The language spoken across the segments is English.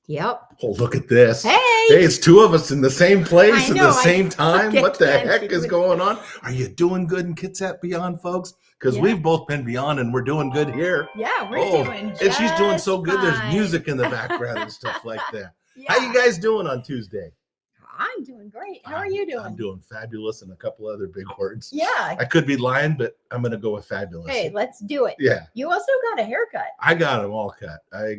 Yep. Oh, look at this. Hey, Hey, it's two of us in the same place I at know, the same time. I What the can't heck is even- going on? Are you doing good in Kitsap Beyond, folks? Because Yeah. we've both been beyond and we're doing good here. Yeah, we're Oh, doing and she's doing so just good. There's fine. music in the background and stuff like that. Yeah. How you guys doing on Tuesday? I'm doing great. How are you doing? I'm doing fabulous and a couple other big words. Yeah. I could be lying, but I'm going to go with fabulous. Hey, let's do it. Yeah. You also got a haircut. I got them all cut. I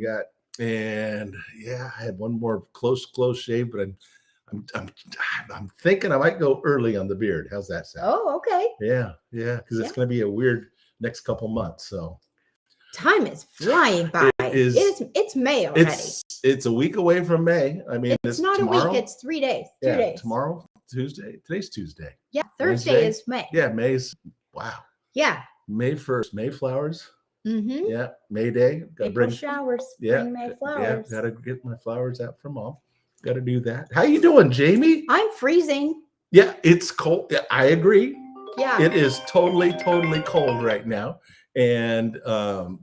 had one more close shave, but I'm thinking I might go early on the beard. How's that sound? Oh, okay. Yeah, because it's going to be a weird next couple months. So time is flying by. It's May already. It's a week away from May. I mean, it's not tomorrow. A week. It's 3 days. 2 Yeah, days. Tomorrow, Tuesday. Today's Tuesday. Yeah, Thursday Wednesday? is May. Yeah, May's. Wow. Yeah. May 1st. Mayflowers. Mm-hmm. Yeah, May Day. Got to bring showers. Yeah, bring May flowers. Yeah, got to get my flowers out for Mom. Got to do that. How you doing, Jamie? I'm freezing. Yeah, it's cold. Yeah, I agree. Yeah, it is totally cold right now. And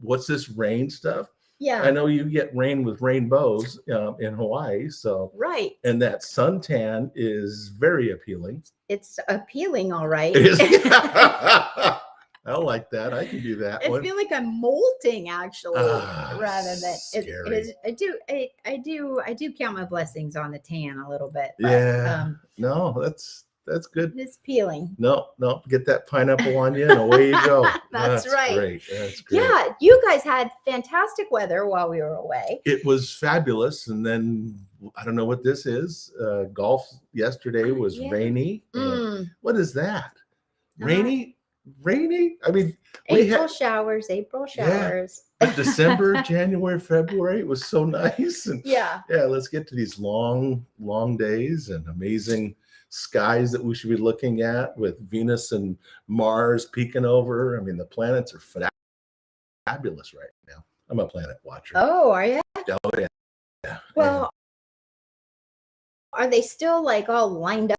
what's this rain stuff? Yeah, I know you get rain with rainbows in Hawaii. So right. And that suntan is very appealing. It's appealing, all right. I like that. I can do that. I feel like I'm molting actually, rather than scary. I do count my blessings on the tan a little bit. But, yeah. No, that's good. It's peeling. No, get that pineapple on you and away you go. That's right. Great. That's great. Yeah, you guys had fantastic weather while we were away. It was fabulous. And then I don't know what this is. Golf yesterday was rainy. What is that? Rainy? I mean, April showers. Yeah. December, January, February. It was so nice. And yeah, let's get to these long days and amazing skies that we should be looking at with Venus and Mars peeking over. I mean, the planets are fabulous right now. I'm a planet watcher. Oh, are you? Oh, yeah. Well, are they still like all lined up?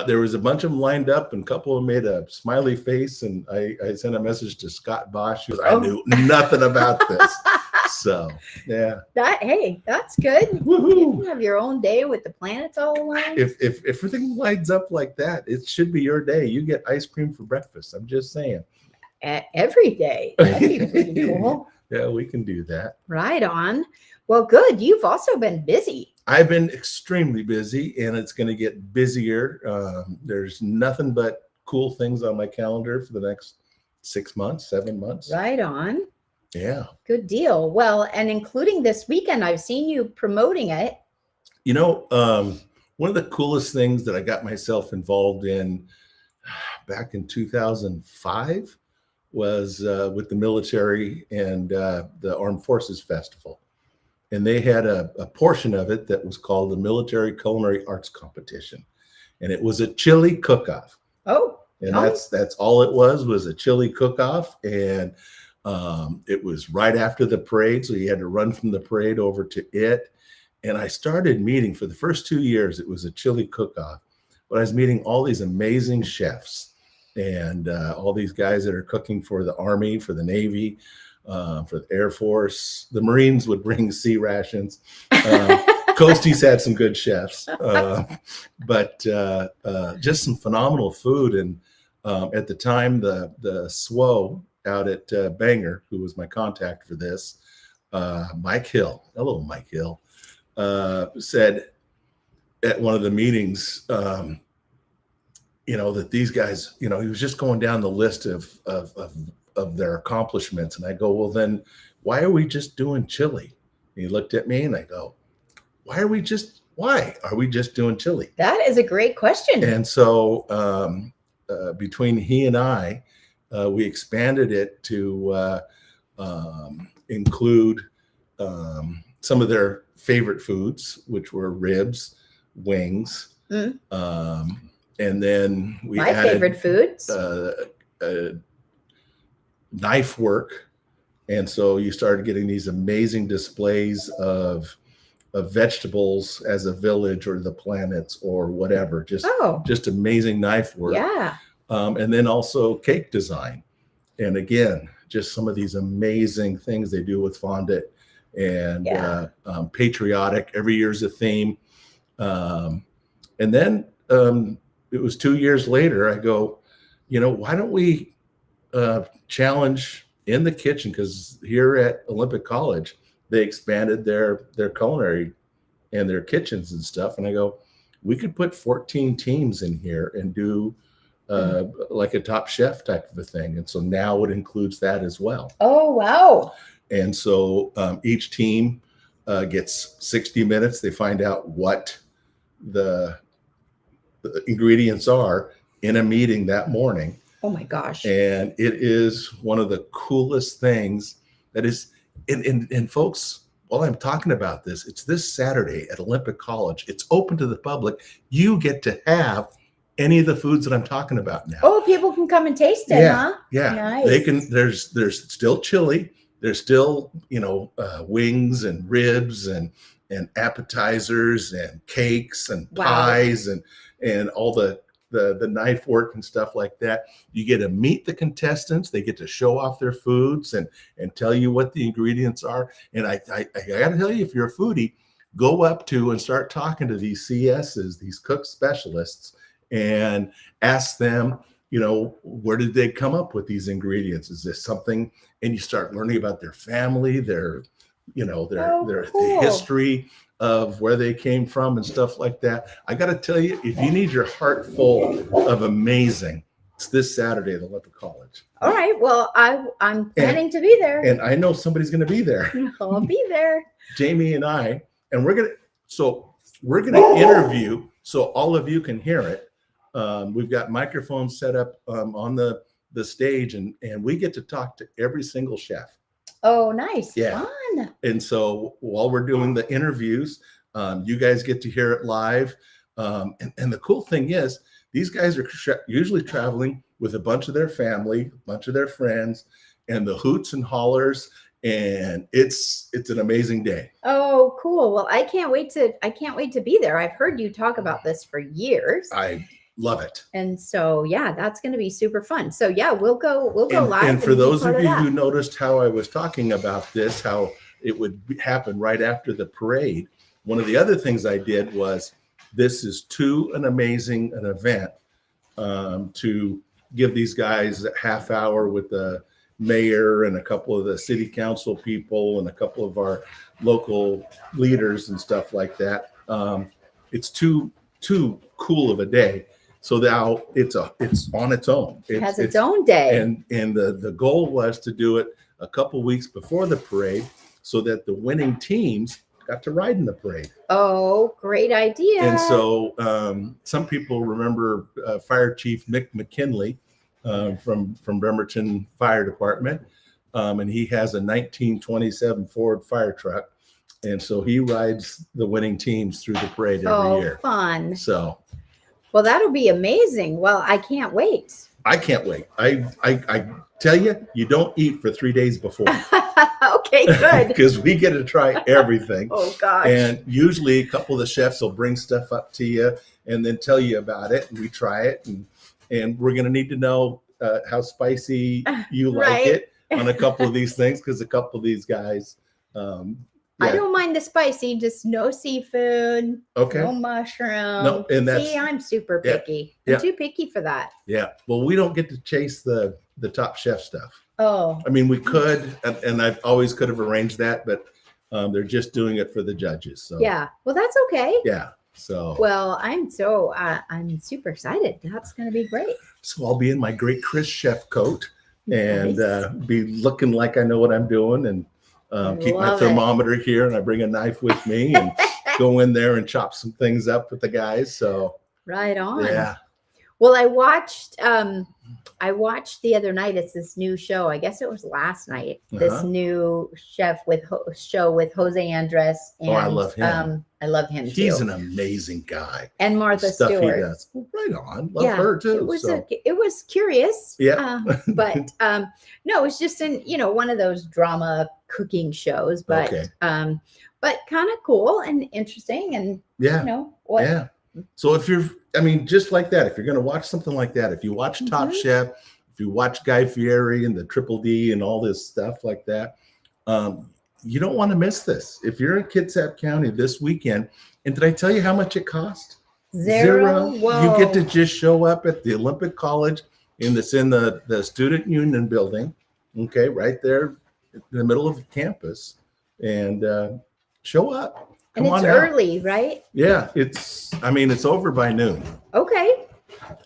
There was a bunch of them lined up, and a couple of them made a smiley face, and I sent a message to Scott Bosch. I knew nothing about this. So, yeah. That's good. Woohoo. You have your own day with the planets all aligned. If everything lines up like that, it should be your day. You get ice cream for breakfast. I'm just saying. Every day. That'd be pretty cool. Yeah, we can do that. Right on. Well, good. You've also been busy. I've been extremely busy, and it's going to get busier. There's nothing but cool things on my calendar for the next 6 months, 7 months. Right on. Yeah. Good deal. Well, and including this weekend, I've seen you promoting it. You know, one of the coolest things that I got myself involved in back in 2005 was with the military and the Armed Forces Festival. And they had a portion of it that was called the Military Culinary Arts Competition. And it was a chili cook-off. Oh. And that's all it was a chili cook-off. And it was right after the parade. So you had to run from the parade over to it. And I started meeting for the first 2 years, it was a chili cook-off. But I was meeting all these amazing chefs and all these guys that are cooking for the Army, for the Navy, for the Air Force. The Marines would bring sea rations. Coasties had some good chefs, but just some phenomenal food. And at the time, the SWO out at Bangor, who was my contact for this, Mike Hill, hello, Mike Hill, said at one of the meetings, that these guys, he was just going down the list of their accomplishments. And I go, well, then why are we just doing chili? And he looked at me and I go, why are we just doing chili? That is a great question. And so between he and I, we expanded it to include some of their favorite foods, which were ribs, wings, and then we added favorite foods, knife work. And so you started getting these amazing displays of vegetables as a village or the planets or whatever, just amazing knife work. Yeah. And then also cake design. And again, just some of these amazing things they do with fondant and Yeah. patriotic. Every year's a theme. And then it was 2 years later, I go, why don't we challenge in the kitchen? Because here at Olympic College, they expanded their culinary and their kitchens and stuff. And I go, we could put 14 teams in here and do like a Top Chef type of a thing. And so now it includes that as well. Oh, wow. And so each team gets 60 minutes. They find out what the ingredients are in a meeting that morning. Oh my gosh. And it is one of the coolest things that is, and folks, while I'm talking about this, it's this Saturday at Olympic College. It's open to the public. You get to have any of the foods that I'm talking about now. Oh, people can come and taste it, huh? Yeah. Nice. They can, there's still chili. There's still, wings and ribs and appetizers and cakes and pies and all the knife work and stuff like that. You get to meet the contestants. They get to show off their foods and tell you what the ingredients are. And I got to tell you, if you're a foodie, go up to and start talking to these CSs, these cook specialists, and ask them, where did they come up with these ingredients? Is this something? And you start learning about their family, their cool. the history of where they came from and stuff like that. I got to tell you, if you need your heart full of amazing, it's this Saturday at Olympic College. All right. Well, I'm planning to be there. And I know somebody's going to be there. I'll be there. Jamie and I, and we're going to interview so all of you can hear it. We've got microphones set up on the stage, and we get to talk to every single chef. Oh, nice. Yeah. Fun. And so while we're doing the interviews, you guys get to hear it live. And the cool thing is, these guys are usually traveling with a bunch of their family, a bunch of their friends, and the hoots and hollers. And it's an amazing day. Oh, cool. Well, I can't wait to be there. I've heard you talk about this for years. I love it. And so, yeah, that's going to be super fun. So yeah, we'll go live. And for those of you who noticed how I was talking about this, how it would happen right after the parade, one of the other things I did was, this is too amazing an event to give these guys a half hour with the mayor and a couple of the city council people and a couple of our local leaders and stuff like that. It's too cool of a day. So now it's on its own. It has its own day. And the goal was to do it a couple weeks before the parade so that the winning teams got to ride in the parade. Oh, great idea. And so some people remember Fire Chief Mick McKinley from Bremerton Fire Department. And he has a 1927 Ford fire truck. And so he rides the winning teams through the parade every year. Fun. So, well, that'll be amazing. Well, I can't wait. I can't wait. I tell you, you don't eat for 3 days before. Okay, good. Because we get to try everything. Oh, gosh. And usually a couple of the chefs will bring stuff up to you and then tell you about it. And we try it. And we're going to need to know how spicy you like it on a couple of these things, because a couple of these guys. I don't mind the spicy, just no seafood, no mushroom. No, and that's, see, I'm super picky. I'm too picky for that. Yeah. Well, we don't get to chase the Top Chef stuff. Oh. I mean, we could, and I always could have arranged that, but they're just doing it for the judges. So yeah. Well, that's okay. Yeah. So well, I'm super excited. That's going to be great. So I'll be in my great Chris chef coat and be looking like I know what I'm doing, and keep my thermometer here, and I bring a knife with me and go in there and chop some things up with the guys. So right on. Yeah. Well, I watched the other night. It's this new show. I guess it was last night. This new chef show with Jose Andres. And, I love him. I love him too. He's an amazing guy. And Martha Stewart. He does. Right on. Love her too. It was curious. Yeah. But no, it's just one of those drama cooking shows. But but kind of cool and interesting, and Yeah. So just like that, if you're going to watch something like that, if you watch Top Chef, if you watch Guy Fieri and the Triple D and all this stuff like that, you don't want to miss this. If you're in Kitsap County this weekend, and did I tell you how much it cost? Zero. Whoa. You get to just show up at the Olympic College in the Student Union building, okay, right there in the middle of campus, and show up. And it's early, right? Yeah, it's over by noon. Okay.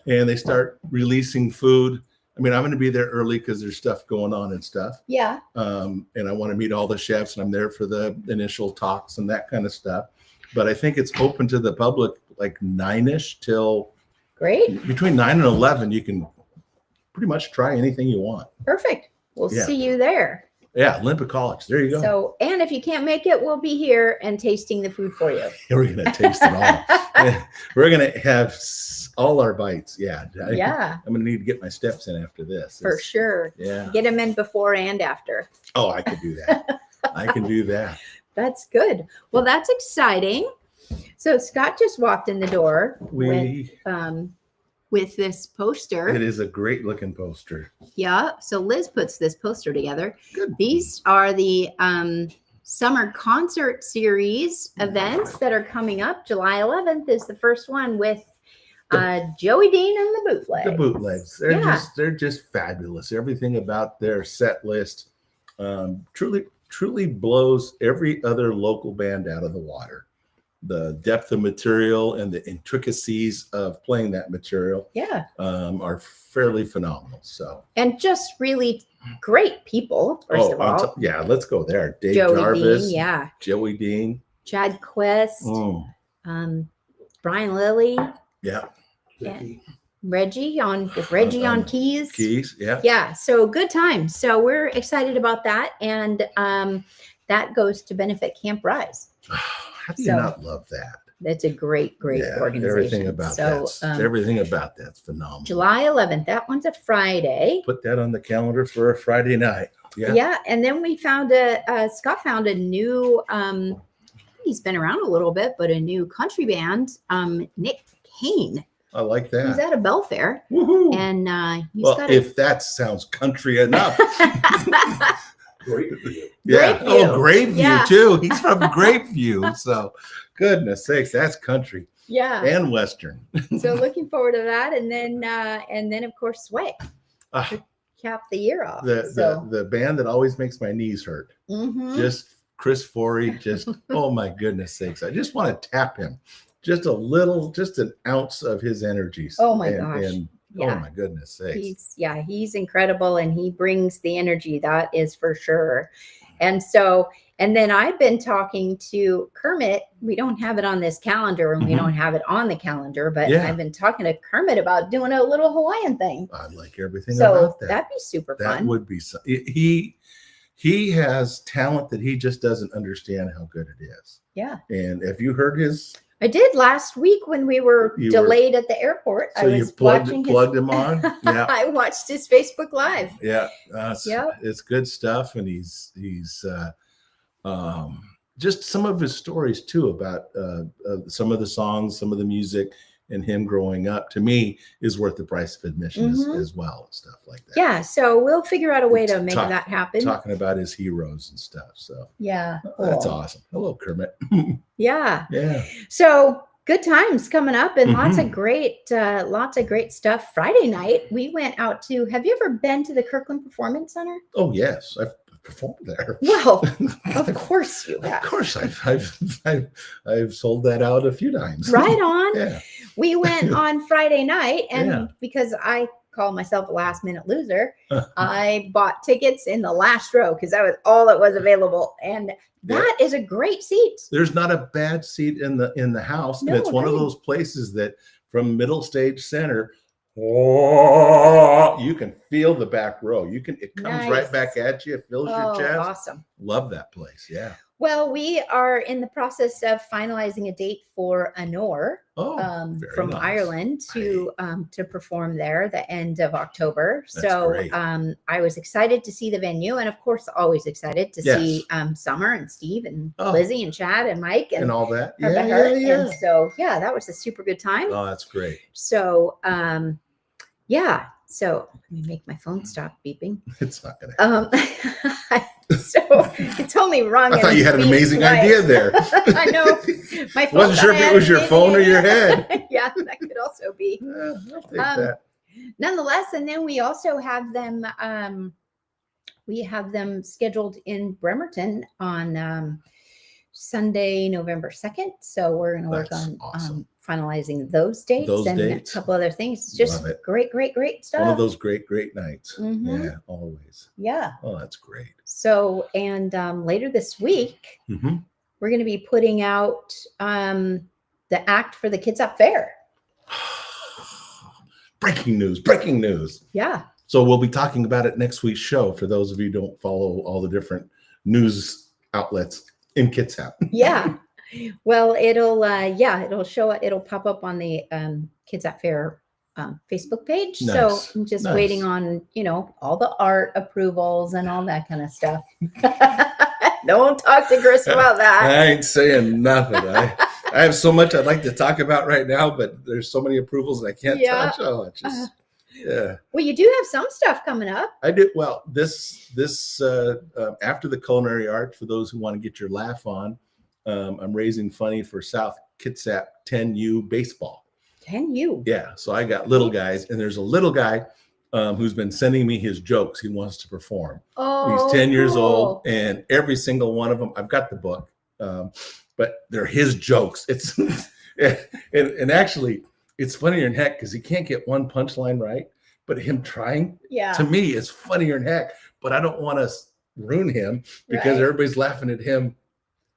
And they start releasing food. I'm going to be there early because there's stuff going on and stuff. Yeah. And I want to meet all the chefs, and I'm there for the initial talks and that kind of stuff. But I think it's open to the public like 9-ish till great. Between 9 and 11, you can pretty much try anything you want. Perfect. We'll see you there. Yeah, Olympic College. There you go. So, and if you can't make it, we'll be here and tasting the food for you. We're going to taste it all. We're going to have all our bites. Yeah. Yeah. I'm going to need to get my steps in after this. For sure. Yeah. Get them in before and after. Oh, I could do that. I can do that. That's good. Well, that's exciting. So Scott just walked in the door with this poster. It is a great looking poster. Yeah. So Liz puts this poster together. Good. These are the summer concert series events that are coming up. July 11th is the first one with Joey Dean and the Bootlegs. The Bootlegs. They're just fabulous. Everything about their set list truly blows every other local band out of the water. The depth of material and the intricacies of playing that material are fairly phenomenal. So, and just really great people, first of all. Let's go there. Dave Joey Jarvis, Dean, Joey Dean, Chad Quest, Brian Lilly, Reggie on keys. Yeah. So good time. So we're excited about that, and that goes to benefit Camp Rise. How do you not love that? That's a great organization. Everything about that's phenomenal. July 11th. That one's a Friday. Put that on the calendar for a Friday night. Yeah. Yeah. And then we found Scott found a new, he's been around a little bit, but a new country band, Nick Kane. I like that. He's at a Belfair. Woohoo. And if that sounds country enough. Grapeview. Yeah. Grapeview. Oh, Grapeview too. He's from Grapeview. So, goodness sakes, that's country. Yeah. And Western. So looking forward to that, and then of course Sway to cap the year off. The band that always makes my knees hurt. Mm-hmm. Just Chris Forey. Just oh my goodness sakes, I just want to tap him. Just a little, just an ounce of his energies. Oh my gosh. Oh my goodness sakes. He's incredible, and he brings the energy, that is for sure. And then I've been talking to Kermit. We don't have it on this calendar, and we don't have it on the calendar, but I've been talking to Kermit about doing a little Hawaiian thing. I like everything about that. That'd be super fun. That would be he has talent that he just doesn't understand how good it is. Yeah. And if you heard I did last week when we were delayed at the airport. So you plugged him on? Yeah. I watched his Facebook Live. Yeah. It's good stuff. And he's just some of his stories too about some of the songs, some of the music, and him growing up, to me, is worth the price of admission as well, and stuff like that. Yeah, so we'll figure out a way to make that happen. Talking about his heroes and stuff. So yeah, that's awesome. Hello, Kermit. Yeah. Yeah. So good times coming up, and lots of great stuff. Friday night, we went out to. Have you ever been to the Kirkland Performance Center? Oh yes, I've performed there. Well, of course you have. Of course, I've sold that out a few times. Right on. Yeah. We went on Friday night, and because I call myself a last minute loser, I bought tickets in the last row because that was all that was available, and that is a great seat. There's not a bad seat in the house, and it's one of those places that from middle stage center. Oh, you can feel the back row. It comes right back at you. It fills your chest. Awesome. Love that place. Yeah. Well, we are in the process of finalizing a date for Honor from Ireland to perform there the end of October. That's great. I was excited to see the venue, and of course, always excited to see Summer and Steve and Lizzie and Chad and Mike and all that. Yeah. And so that was a super good time. Oh, that's great. So So let me make my phone stop beeping. It's not gonna happen. So it's only rung. I thought you had an amazing idea there. I know. My phone wasn't sure if it was your phone or your head. Yeah, that could also be. I'll take that. Nonetheless, and then we also have them. We have them scheduled in Bremerton on Sunday, November 2nd. So we're going to work on awesome. Finalizing those dates a couple other things. It's just great stuff. One of those great nights. Mm-hmm. Yeah, always. Yeah. Oh, that's great. So, and later this week, we're going to be putting out the act for the Kitsap Fair. Breaking news. Yeah. So we'll be talking about it next week's show for those of you who don't follow all the different news outlets in Kitsap. Yeah. Well, it'll show it. It'll pop up on the Kitsap Fair Facebook page. Nice. So I'm just waiting on, all the art approvals and all that kind of stuff. Don't talk to Chris about that. I ain't saying nothing. I have so much I'd like to talk about right now, but there's so many approvals that I can't touch. Oh, yeah. Well, you do have some stuff coming up. I do. Well, this after the culinary arts, for those who want to get your laugh on, I'm raising money for South Kitsap 10U baseball. 10U. Yeah. So I got little guys, and there's a little guy who's been sending me his jokes. He wants to perform. Oh, he's 10 years old, and every single one of them, I've got the book, but they're his jokes. It's and actually, it's funnier than heck because he can't get one punchline right. But him trying, to me, is funnier than heck. But I don't want to ruin him because everybody's laughing at him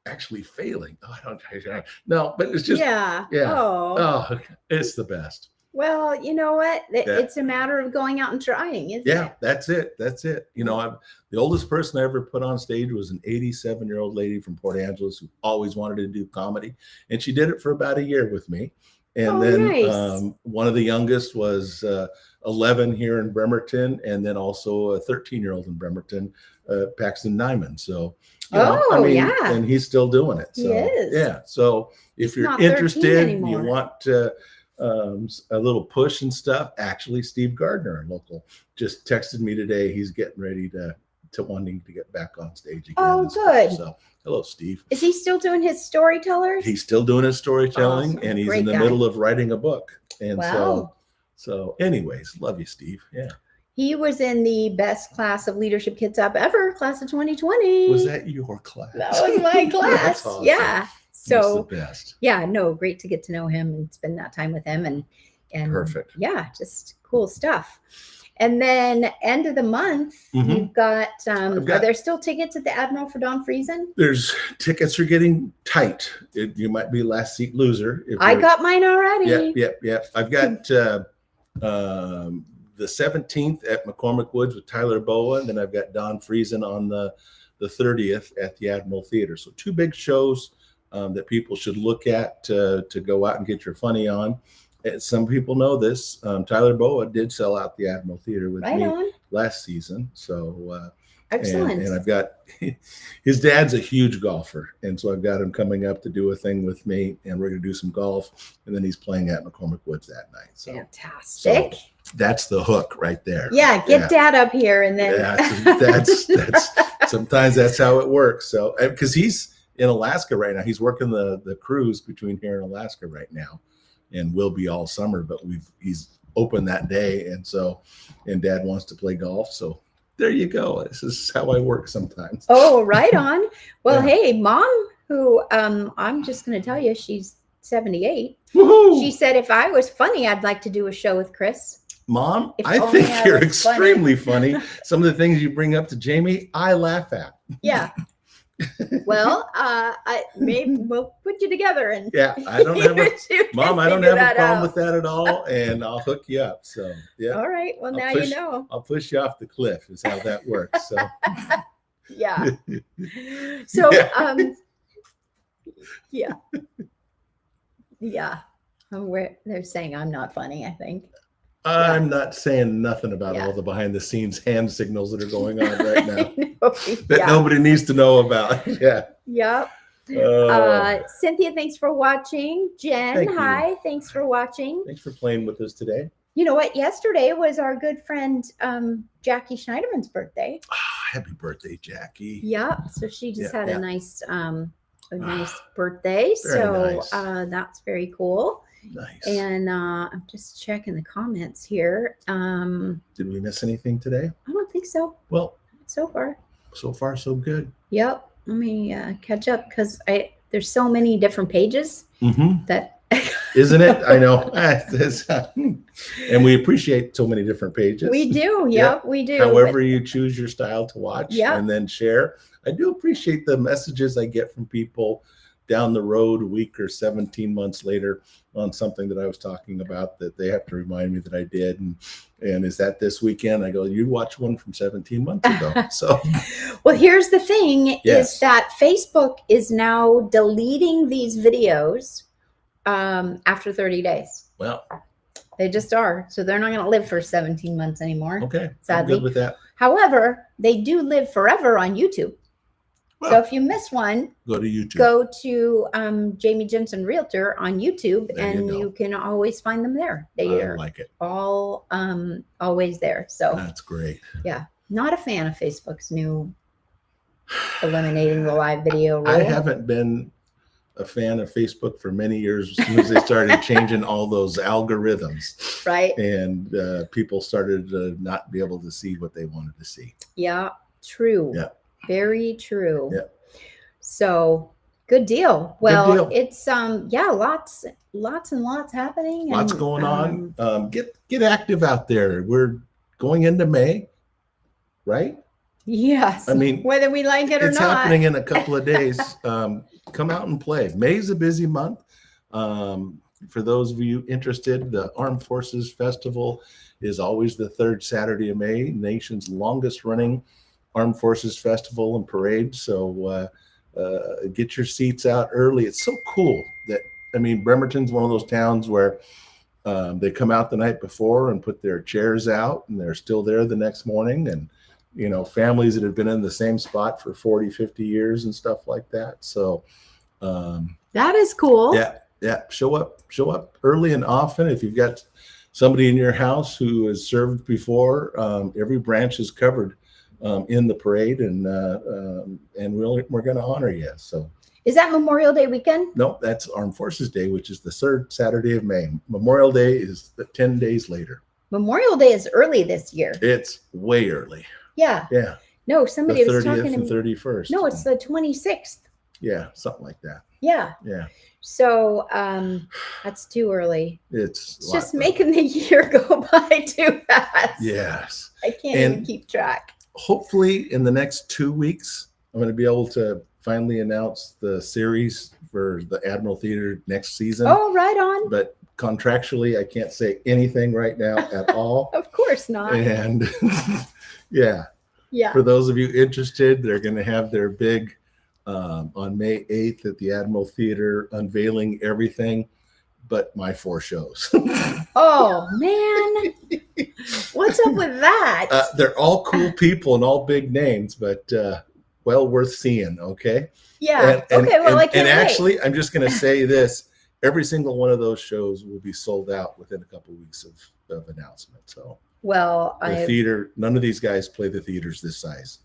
actually failing. Oh, I don't. No, but it's just yeah. Oh, it's the best. Well, you know what? It's a matter of going out and trying, isn't it? That's it. The oldest person I ever put on stage was an 87-year-old lady from Port Angeles who always wanted to do comedy, and she did it for about a year with me. And then one of the youngest was 11 here in Bremerton, and then also a 13-year-old in Bremerton, Paxton Nyman. So, and he's still doing it. So, he is. Yeah. So if you're interested, you want a little push and stuff. Actually, Steve Gardner, local, just texted me today. He's getting ready to wanting to get back on stage again. Oh, good. So, hello, Steve. Is he still doing his storytellers? He's still doing his storytelling, and he's in the middle of writing a book. And so anyways, love you, Steve. Yeah. He was in the best class of leadership Kitsap ever, class of 2020. Was that your class? That was my class. Awesome. Yeah. So the best. Yeah, no, great to get to know him and spend that time with him and perfect. Yeah, just cool stuff. And then end of the month, you've got, are there still tickets at the Admiral for Don Friesen? There's tickets are getting tight. You might be last seat loser. I got mine already. Yeah. I've got the 17th at McCormick Woods with Tyler Boa, and then I've got Don Friesen on the 30th at the Admiral Theater. So 2 big shows that people should look at to go out and get your funny on. Some people know this. Tyler Boa did sell out the Admiral Theater with me last season. So excellent. And I've got his dad's a huge golfer, and so I've got him coming up to do a thing with me, and we're going to do some golf. And then he's playing at McCormick Woods that night. So fantastic. So that's the hook right there. Yeah, get Dad up here, and then that's sometimes that's how it works. So because he's in Alaska right now, he's working the cruise between here and Alaska right now. And will be all summer, but he's open that day, and Dad wants to play golf, so there you go. This is how I work sometimes. Oh, right on. Well, hey, Mom, who I'm just going to tell you, she's 78. Woo-hoo! She said if I was funny, I'd like to do a show with Chris. Mom, I think you're extremely funny. Some of the things you bring up to Jamie, I laugh at. Yeah. Well, maybe we'll put you together and I don't have Mom, I don't have a problem with that at all, and I'll hook you up. So all right. Well, now you know. I'll push you off the cliff is how that works. So yeah. So they're saying I'm not funny, I think. I'm not saying nothing about all the behind the scenes hand signals that are going on right now that nobody needs to know about. Yeah. Yep. Cynthia, thanks for watching. Jen, hi. Thanks for watching. Thanks for playing with us today. You know what? Yesterday was our good friend Jackie Schneiderman's birthday. I happy birthday, Jackie. Yeah. So she just had a nice birthday. Very So nice. that's very cool. Nice. And I'm just checking the comments here. Did we miss anything today? I don't think so. Well, so far so good. Yep. Let me catch up because there's so many different pages that isn't it? I know. And we appreciate so many different pages. We do. Yep, we do. However you choose your style to watch and then share. I do appreciate the messages I get from people down the road a week or 17 months later on something that I was talking about that they have to remind me that I did. And is that this weekend? I go, you watched one from 17 months ago. So, well, here's the thing is that Facebook is now deleting these videos after 30 days. Well, they just are. So they're not going to live for 17 months anymore. Okay. Sadly. I'm good with that. However, they do live forever on YouTube. Well, so if you miss one, go to YouTube. Go to Jamie Jensen Realtor on YouTube, and you can always find them there. They are like it. All always there. So that's great. Yeah, not a fan of Facebook's new eliminating the live video rule. I haven't been a fan of Facebook for many years as soon as they started changing all those algorithms. Right. And people started to not be able to see what they wanted to see. Yeah, true. Yeah. Very true. Yeah. So good deal. Well, good deal. It's lots and lots happening. Lots going on. Get active out there. We're going into May, right? Yes. I mean, whether we like it or not. It's happening in a couple of days. Come out and play. May's a busy month. For those of you interested, the Armed Forces Festival is always the third Saturday of May, nation's longest running Armed Forces Festival and Parade. So get your seats out early. It's so cool that, I mean, Bremerton's one of those towns where they come out the night before and put their chairs out, and they're still there the next morning. And, you know, families that have been in the same spot for 40, 50 years and stuff like that. So that is cool. Yeah. Yeah. Show up early and often. If you've got somebody in your house who has served before, every branch is covered in the parade, and we're going to honor you. So, is that Memorial Day weekend? No, that's Armed Forces Day, which is the third Saturday of May. Memorial Day is 10 days later. Memorial Day is early this year. It's way early. Yeah. Yeah. No, somebody the was 30th talking and to me. 31st. No, it's the 26th. Yeah, something like that. Yeah. Yeah. So that's too early. It's just making the year go by too fast. Yes. I can't even keep track. Hopefully in the next 2 weeks, I'm going to be able to finally announce the series for the Admiral Theater next season. Oh, right on. But contractually, I can't say anything right now at all. Of course not. And yeah. For those of you interested, they're going to have their big on May 8th at the Admiral Theater, unveiling everything but my 4 shows. Oh, man. What's up with that? They're all cool people and all big names, but well worth seeing, okay? Yeah. Okay, well, I can't wait. Actually, I'm just going to say this. Every single one of those shows will be sold out within a couple of weeks of announcement. So, well, the theater, none of these guys play the theaters this size.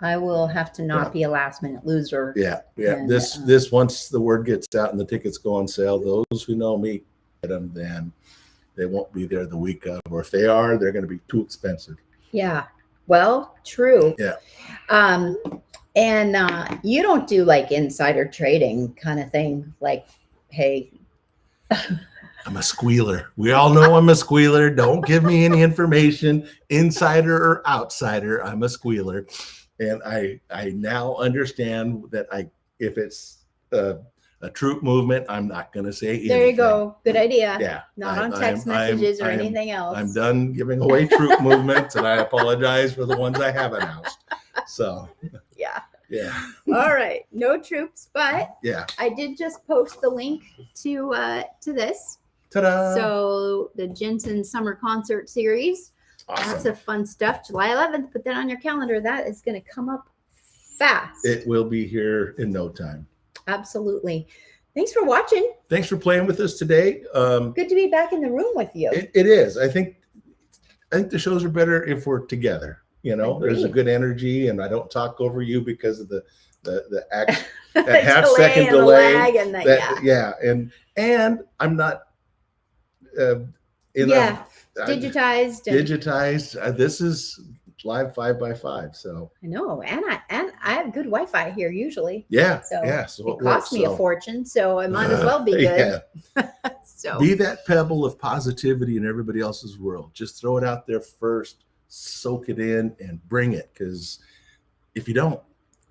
I will have to not be a last minute loser. Yeah. And, this once the word gets out and the tickets go on sale, those who know me get them, then they won't be there the week of, or if they are, they're going to be too expensive. Yeah. Well, true. Yeah. And you don't do like insider trading kind of thing, like, hey. I'm a squealer. We all know I'm a squealer. Don't give me any information, insider or outsider. I'm a squealer. And I now understand that if it's a troop movement, I'm not going to say anything. There you go. Good idea. Yeah. Not on text messages or anything else. I'm done giving away troop movements, and I apologize for the ones I have announced. So. Yeah. Yeah. All right. No troops, but yeah. I did just post the link to this. Ta-da. So the Jensen Summer Concert Series. Awesome. Lots of fun stuff. July 11th. Put that on your calendar. That is going to come up fast. It will be here in no time. Absolutely. Thanks for watching. Thanks for playing with us today. Good to be back in the room with you. It is. I think the shows are better if we're together. You know, Agreed. there's a good energy, and I don't talk over you because of the act, The that half delay second and the delay. lag and the, And I'm not digitized. This is live 5x5. So I know, and I have good Wi-Fi here usually. Yeah. So yeah. So it cost me a fortune, so it might as well be good. Yeah. So be that pebble of positivity in everybody else's world. Just throw it out there first, soak it in, and bring it. Because if you don't,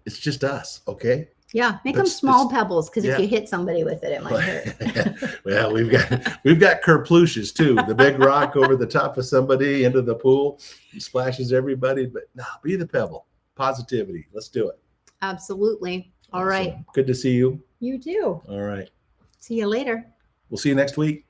it's just us. Okay. Yeah, make them small pebbles, because if you hit somebody with it, it might hurt. Well, we've got kerplooshes too. The big rock over the top of somebody into the pool, it splashes everybody. But no, be the pebble. Positivity. Let's do it. Absolutely. All right. Good to see you. You too. All right. See you later. We'll see you next week.